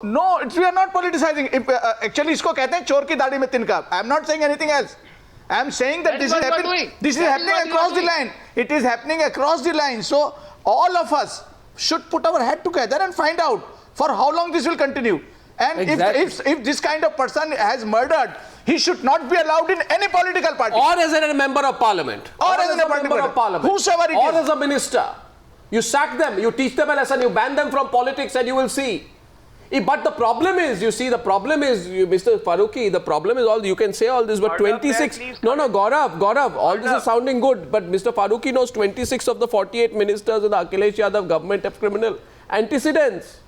No, we are not politicizing. Actually, इसको कहते हैं चोर की दाढ़ी में तिनका. I am not saying anything else. I am saying that this is happening. This is happening across the line. It is happening across the line. So all of us should put our head together and find out for how long this will continue. And if this kind of person has murdered, he should not be allowed in any political party. Or as a member of parliament. Or as a member of parliament. Whosoever it is. Or as a minister. You sack them, you teach them a lesson, you ban them from politics, and you will see. But the problem is, you see, the problem is, Mr. Farooqi, the problem is all, you can say all this, but 26, Gaurav, all this is sounding good, but Mr. Farooqi knows 26 of the 48 ministers of the Akhilesh Yadav government have criminal antecedents.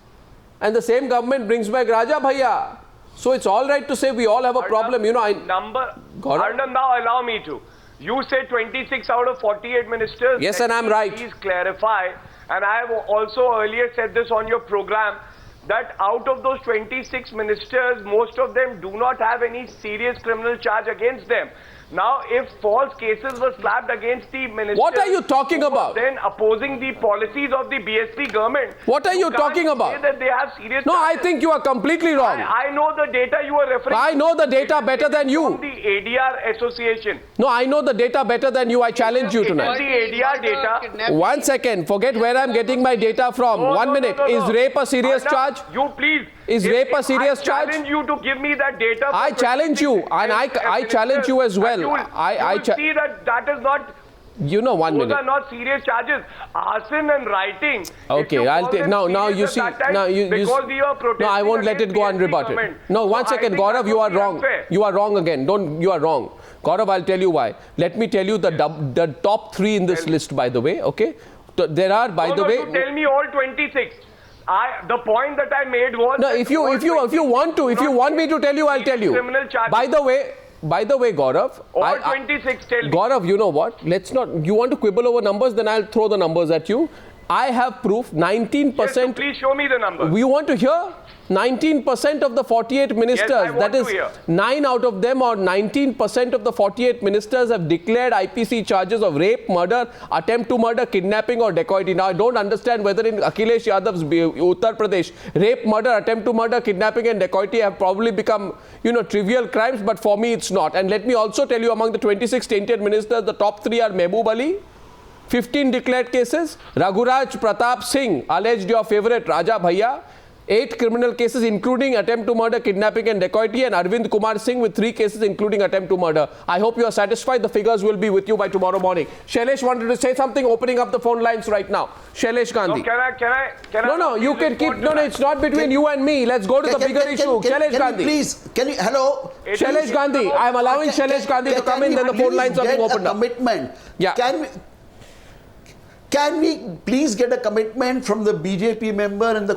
And the same government brings back Raja Bhaiya. So it's all right to say we all have a problem, you know. Arnab, now allow me to. You say 26 out of 48 ministers. Yes, and I'm right. Please clarify. And I have also earlier said this on your program, that out of those 26 ministers, most of them do not have any serious criminal charge against them. Now, if false cases were slapped against the ministers... What are you talking about? Then opposing the policies of the BSP government... What are you talking about? Say that they have serious No, charges. I think you are completely wrong. I know the data you are referring to. I know the data better than you. From the ADR association. No, I know the data better than you. I challenge you tonight. It is the ADR data. 1 second. Forget where I'm getting my data from. 1 minute. Is rape a serious charge? You please. Is rape a serious charge? I challenge you to give me that data. I challenge you, and I challenge you as well. You will see that is not. You know, 1 minute. Those are not serious charges. Arson and writing. Okay, I'll take now. You see, now you. Because we are protesting. No, I won't let it go unrebutted. No, 1 second, Gaurav, you are wrong. You are wrong again. You are wrong. Gaurav, I'll tell you why. Let me tell you the top 3 in this list, by the way. Okay, there are, by the way. You tell me all 26. The point that I made was. No, if you want me to tell you, I'll tell you. By the way, Gaurav. All 26 tell me. Gaurav, you know what? Let's not. You want to quibble over numbers? Then I'll throw the numbers at you. I have proof. 19%. Yes, so please show me the numbers. You want to hear? 19% of the 48 ministers, yes, that is 9 out of them, or 19% of the 48 ministers have declared IPC charges of rape, murder, attempt to murder, kidnapping or dacoity. Now, I don't understand whether in Akhilesh Yadav's Uttar Pradesh, rape, murder, attempt to murder, kidnapping and dacoity have probably become, trivial crimes, but for me it's not. And let me also tell you, among the 26 tainted ministers, the top 3 are Mehboob Ali, 15 declared cases, Raghuraj Pratap Singh, alleged your favorite Raja Bhaiya, 8 criminal cases including attempt to murder, kidnapping and dacoity, and Arvind Kumar Singh with 3 cases including attempt to murder. I hope you are satisfied. The figures will be with you by tomorrow morning. Shailesh wanted to say something, opening up the phone lines right now. Shailesh Gandhi. No, can No, you can keep. No, it's not between you and me. Let's go to the bigger issue. Shailesh Gandhi. Please, hello? Shailesh Gandhi. I'm allowing Shailesh Gandhi to come in, then the phone lines are being opened up. Commitment. Yeah. Can we please get a commitment from the BJP member and the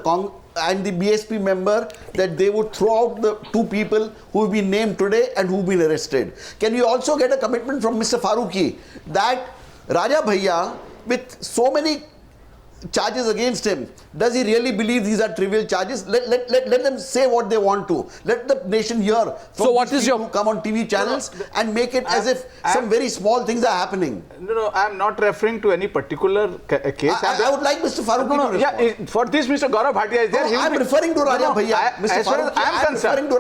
BSP member that they would throw out the 2 people who have been named today and who have been arrested? Can we also get a commitment from Mr. Farooqi that Raja Bhaiya, with so many charges against him, does he really believe these are trivial charges? Let them say what they want to. Let the nation hear from who come on TV channels and make it as if some very small things are happening. No, I am not referring to any particular case. I would like Mr. Farooqi to respond. Yeah, for this Mr. Gaurav Bhatia is there. I am referring to Raja Bhaiya. As far as I am concerned,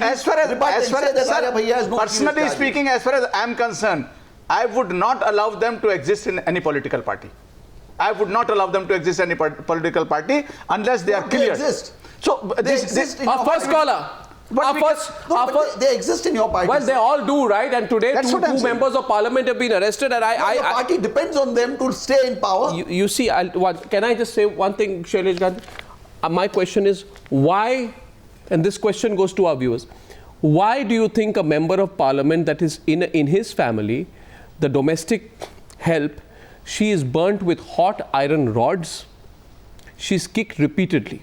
as far as personally speaking, as far as I am concerned, I would not allow them to exist in any political party. I would not allow them to exist in any political party unless they are clear. So this our first caller. They exist in your party. Well, they all do, right? And today, two members of parliament have been arrested, and the party depends on them to stay in power. You see, can I just say one thing, Shailesh Gandhi? My question is, why, and this question goes to our viewers, why do you think a member of parliament that is in his family, the domestic help, she is burnt with hot iron rods, she's kicked repeatedly.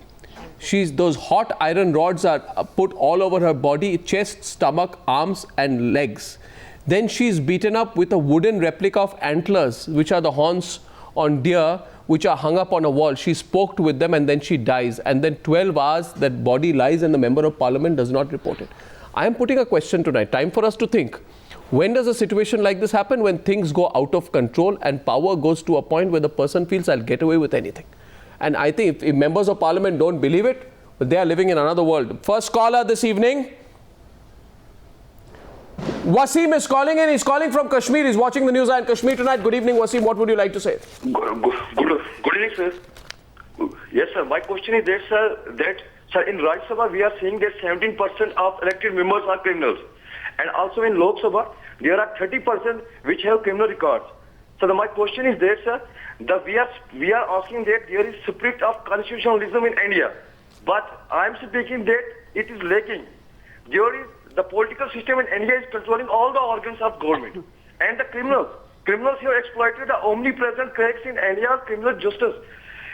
Those hot iron rods are put all over her body, chest, stomach, arms and legs. Then she's beaten up with a wooden replica of antlers, which are the horns on deer, which are hung up on a wall. She's poked with them and then she dies. And then 12 hours that body lies and the member of parliament does not report it. I am putting a question tonight. Time for us to think. When does a situation like this happen? When things go out of control and power goes to a point where the person feels I'll get away with anything. And I think if members of parliament don't believe it, but they are living in another world. First caller this evening. Wasim is calling in. He's calling from Kashmir. He's watching the news in Kashmir tonight. Good evening, Wasim. What would you like to say? Good evening, sir. Yes, sir. My question is that, sir, in Rajya Sabha, we are seeing that 17% of elected members are criminals. And also in Lok Sabha, there are 30% which have criminal records. So my question is that, sir, we are asking that there is spirit of constitutionalism in India. But I am speaking that it is lacking. There is the political system in India is controlling all the organs of government. And the criminals have exploited the omnipresent cracks in India's criminal justice.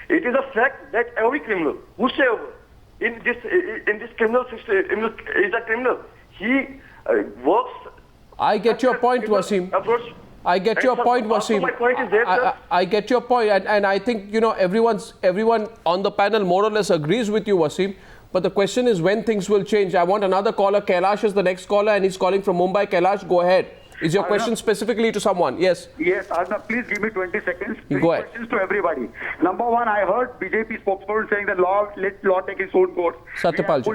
It is a fact that every criminal, whosoever in this criminal system is a criminal. He works. I get your point, Wasim. I get your point, Wasim. My point is that, sir. I get your point, and I think everyone on the panel more or less agrees with you, Wasim. But the question is when things will change. I want another caller. Kailash is the next caller, and he's calling from Mumbai. Kailash, go ahead. Is your question specifically to someone? Yes. Yes, Arnab, please give me 20 seconds. You Three go ahead. questions to everybody. Number one, I heard BJP spokesperson saying that let law take its own course. Satyapal ji.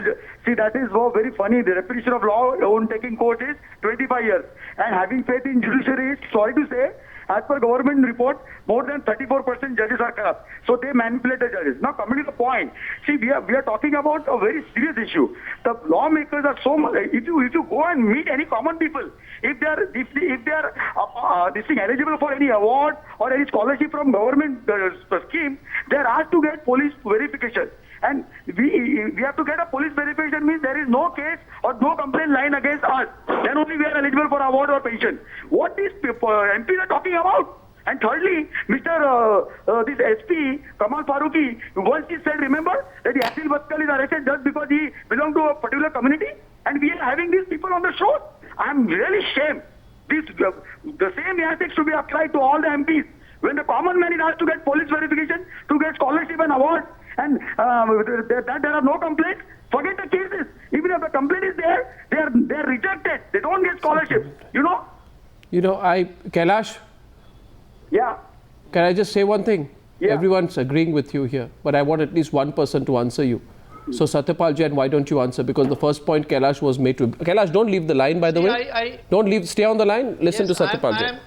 See, that is very funny. The repetition of law own taking course is 25 years. And having faith in judiciary is, sorry to say, as per government report, more than 34% judges are corrupt. So they manipulate the judges. Now coming to the point, see, we are talking about a very serious issue. The lawmakers are so much. If you go and meet any common people, if they are eligible for any award or any scholarship from government scheme, they are asked to get police verification. And we have to get a police verification means there is no case or no complaint line against us. Then only we are eligible for award or pension. What these MPs are talking about? And thirdly, this SP, Kamal Farooqi, once he said, remember, that Yasil Batkal is arrested just because he belonged to a particular community? And we are having these people on the show. I am really ashamed. The same ethics should be applied to all the MPs. When the common man is asked to get police verification, to get scholarship and award, and there are no complaints, forget the cases. Even if the complaint is there, they are rejected. They don't get scholarship. Kailash, Yeah. can I just say one thing? Yeah. Everyone's agreeing with you here, but I want at least one person to answer you. So Satyapal Jain, why don't you answer? Because the first point Kailash was made to. Kailash, don't leave the line, by the way. Don't leave. Stay on the line. Listen to Satyapal Jain.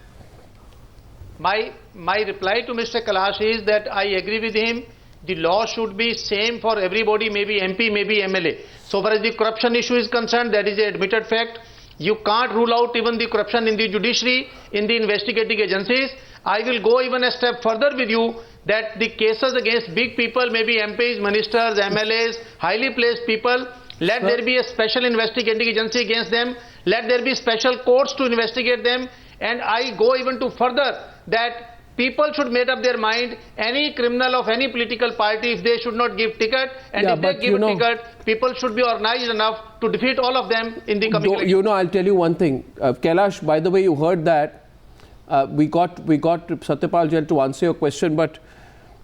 My reply to Mr. Kailash is that I agree with him. The law should be same for everybody, maybe MP, maybe MLA. So far as the corruption issue is concerned, that is an admitted fact. You can't rule out even the corruption in the judiciary, in the investigating agencies. I will go even a step further with you that the cases against big people, maybe MPs, ministers, MLAs, highly placed people, let there be a special investigating agency against them. Let there be special courts to investigate them. And I go even to further that people should make up their mind, any criminal of any political party, if they should not give ticket, and if they give a ticket, people should be organized enough to defeat all of them in the coming election. I'll tell you one thing. Kailash, by the way, you heard that. We got Satyapal Jain to answer your question, but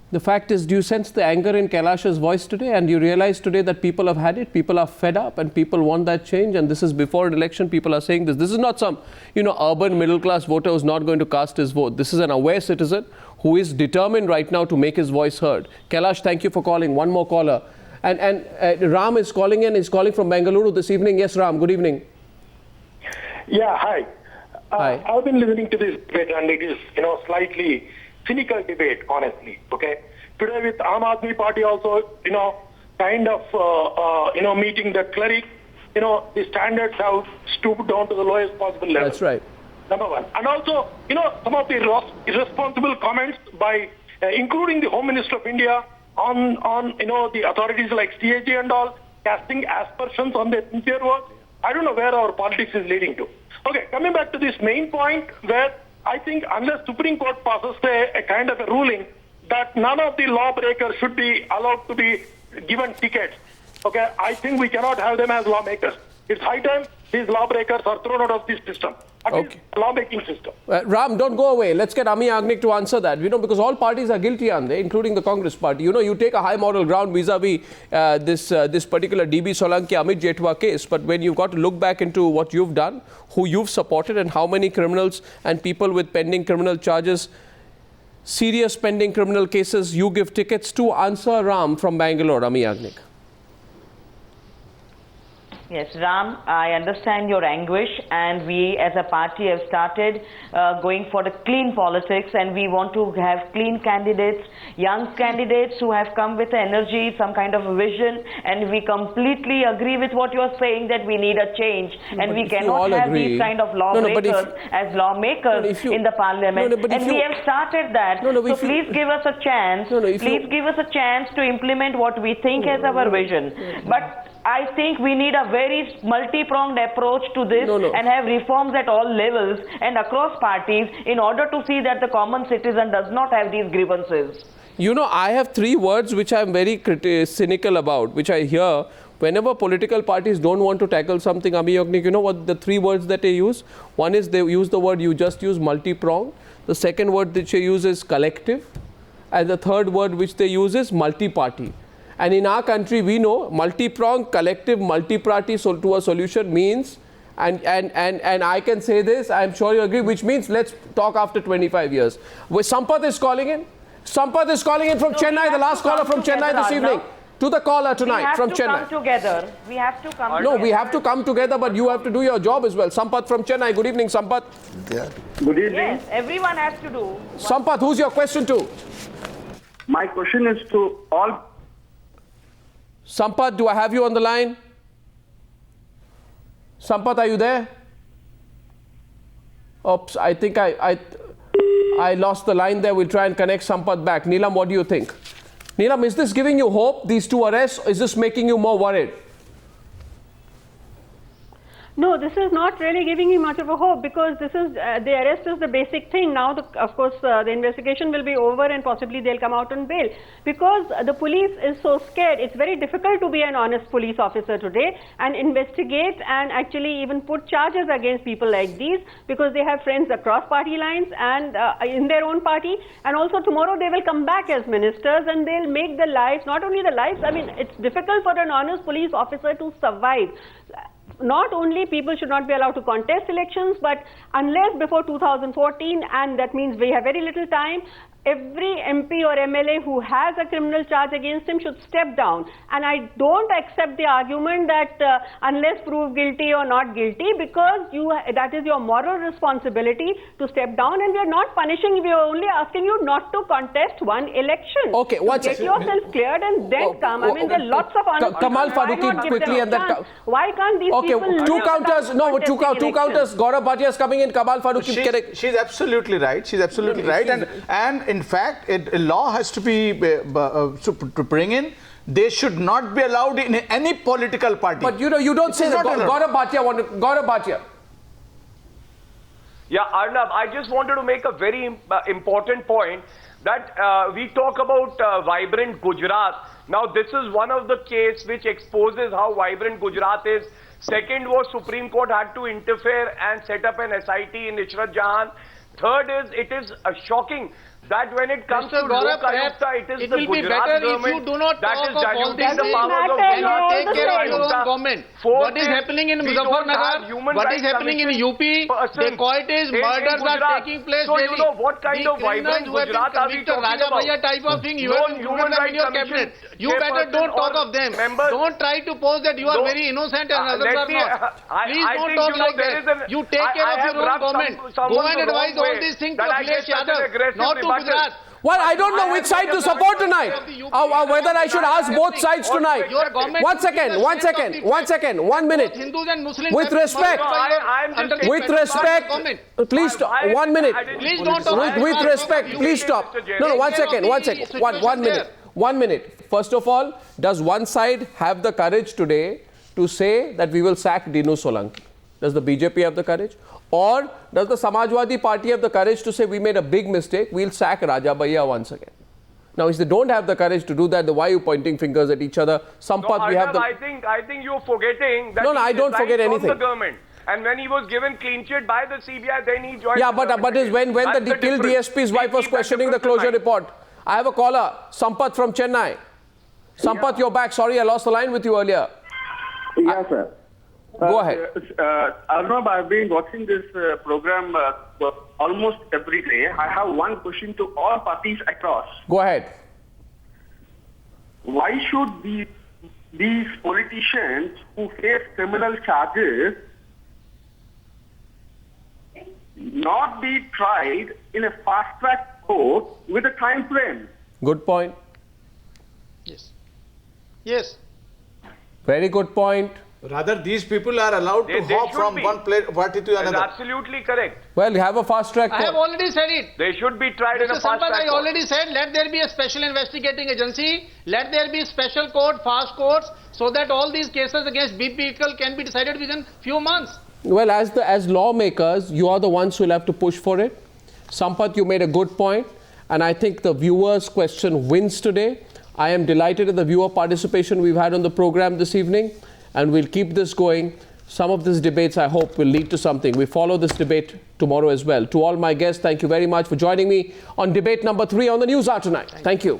the fact is, do you sense the anger in Kailash's voice today? And you realize today that people have had it, people are fed up, and people want that change. And this is before an election, people are saying this. This is not some, urban middle-class voter who's not going to cast his vote. This is an aware citizen who is determined right now to make his voice heard. Kailash, thank you for calling. One more caller. And Ram is calling in. He's calling from Bengaluru this evening. Yes, Ram, good evening. Yeah, hi. Hi. I've been listening to this debate, and it is, slightly cynical debate, honestly. Okay. Today with Aam Aadmi Party also, kind of, meeting the cleric, the standards have stooped down to the lowest possible level. That's right. Number one. And also, some of the irresponsible comments by, including the Home Minister of India on the authorities like CAG and all, casting aspersions on their sincere work. I don't know where our politics is leading to. Okay, coming back to this main point where I think unless Supreme Court passes a kind of a ruling that none of the lawbreakers should be allowed to be given tickets, okay, I think we cannot have them as lawmakers. It's high time these lawbreakers are thrown out of this system. Okay. Lawmaking system. Ram, don't go away. Let's get Ami Yagnik to answer that. Because all parties are guilty, aren't they? Including the Congress party. You take a high moral ground vis-a-vis this particular DB Solanki Amit Jethwa case. But when you've got to look back into what you've done, who you've supported, and how many criminals and people with pending criminal charges, serious pending criminal cases, you give tickets to. Answer Ram from Bangalore, Ami Yagnik. Yes, Ram, I understand your anguish, and we as a party have started going for the clean politics, and we want to have clean candidates, young candidates who have come with energy, some kind of vision, and we completely agree with what you are saying, that we need a change, and we cannot have these kind of lawbreakers as lawmakers in the parliament, and we have started that. So please give us a chance. Please give us a chance to implement what we think as our vision. But I think we need a very multi-pronged approach to this and have reforms at all levels and across parties in order to see that the common citizen does not have these grievances. You know, I have 3 words which I am very cynical about, which I hear whenever political parties don't want to tackle something. Ami Yagnik, you know what the 3 words that they use? One is they use the word, you just use, multi-pronged. The second word that they use is collective. And the third word which they use is multi-party. And in our country, we know multi-pronged, collective, multi-party to a solution means, and I can say this, I'm sure you agree, which means let's talk after 25 years. Sampath is calling in. Sampath is calling in from Chennai, the last caller from Chennai this evening. To the caller tonight from Chennai. We have to come together. No, we have to come together, but you have to do your job as well. Sampath from Chennai. Good evening, Sampath. Good evening. Yes, everyone has to do. Sampath, who's your question to? My question is to all. Sampath, do I have you on the line? Sampath, are you there? Oops, I think I lost the line there. We'll try and connect Sampath back. Neelam, what do you think? Neelam, is this giving you hope, these 2 arrests? Is this making you more worried? No, this is not really giving me much of a hope, because this is the arrest is the basic thing. Now, of course, the investigation will be over and possibly they'll come out on bail. Because the police is so scared, it's very difficult to be an honest police officer today and investigate and actually even put charges against people like these, because they have friends across party lines and in their own party. And also tomorrow they will come back as ministers and they'll make the lives, not only the lives, I mean, it's difficult for an honest police officer to survive. Not only people should not be allowed to contest elections, but unless before 2014, and that means we have very little time, every MP or MLA who has a criminal charge against him should step down. And I don't accept the argument that unless proved guilty or not guilty, because that is your moral responsibility to step down, and we are not punishing, we are only asking you not to contest one election. Okay, get yourself cleared and then come. I mean, there are lots of Kamal Farooqi quickly, and then why can't these people 2 counters? No, 2 counters. Gaurav Bhatia is coming in. Kamal Farooqi. She's absolutely right. She's absolutely right. And in fact, a law has to be to bring in. They should not be allowed in any political party. But you know, you don't say that. Gaurav Bhatia. Yeah, Arnab, I just wanted to make a very important point that we talk about vibrant Gujarat. Now, this is one of the cases which exposes how vibrant Gujarat is. Second was Supreme Court had to interfere and set up an SIT in Ishrat Jahan. Third is, it is shocking that when it comes to Lok Ayukta, it is the Gujarat government that is diluting the powers of Gujarat. Take care of your own government. What is happening in Muzaffarnagar? What is happening in UP? Dacoities, murders are taking place daily. So you know what kind of vibrant Gujarat are we talking Raja about? Bhaiya type of thing, you have included them in your cabinet. You better don't talk of them. Don't try to pose that you are very innocent and others are not. Please don't talk like that. You take care of your own government. Go and advise all these things to Akhilesh Yadav, not to Gujarat. Well, I don't know which side to support tonight. Whether I should ask both sides tonight. 1 second. 1 minute. Hindus and Muslims. With respect. Please stop. 1 minute. Please don't talk. With respect, please stop. No, 1 second. 1 minute. First of all, does one side have the courage today to say that we will sack Dinu Solanki? Does the BJP have the courage? Or does the Samajwadi Party have the courage to say we made a big mistake, we'll sack Raja Bhaiya once again? Now, if they don't have the courage to do that, then why are you pointing fingers at each other? Sampath, we have the... I think you're forgetting that I don't forget anything. The government. And when he was given clean sheet by the CBI, then he joined. Yeah, but when the killed DSP's wife was questioning the closure report. I have a caller, Sampath from Chennai. Sampath, you're back. Sorry, I lost the line with you earlier. Yes, sir. Go ahead. Arnab, I've been watching this program almost every day. I have one question to all parties across. Go ahead. Why should the these politicians who face criminal charges not be tried in a fast-track court with a time frame. Good point. Yes. Yes. Very good point. Rather, these people are allowed to They hop should from be. one party to That's another. absolutely correct. Well, you have a fast track I have court. already said it. They should be tried in a Mr. fast Sampath, track I court. already said, let there be a special investigating agency, let there be special court, fast courts, so that all these cases against people can be decided within few months. Well, as lawmakers, you are the ones who will have to push for it. Sampath, you made a good point, and I think the viewer's question wins today. I am delighted at the viewer participation we've had on the program this evening, and we'll keep this going. Some of these debates, I hope, will lead to something. We follow this debate tomorrow as well. To all my guests, thank you very much for joining me on debate number 3 on the News Hour tonight. Thank you.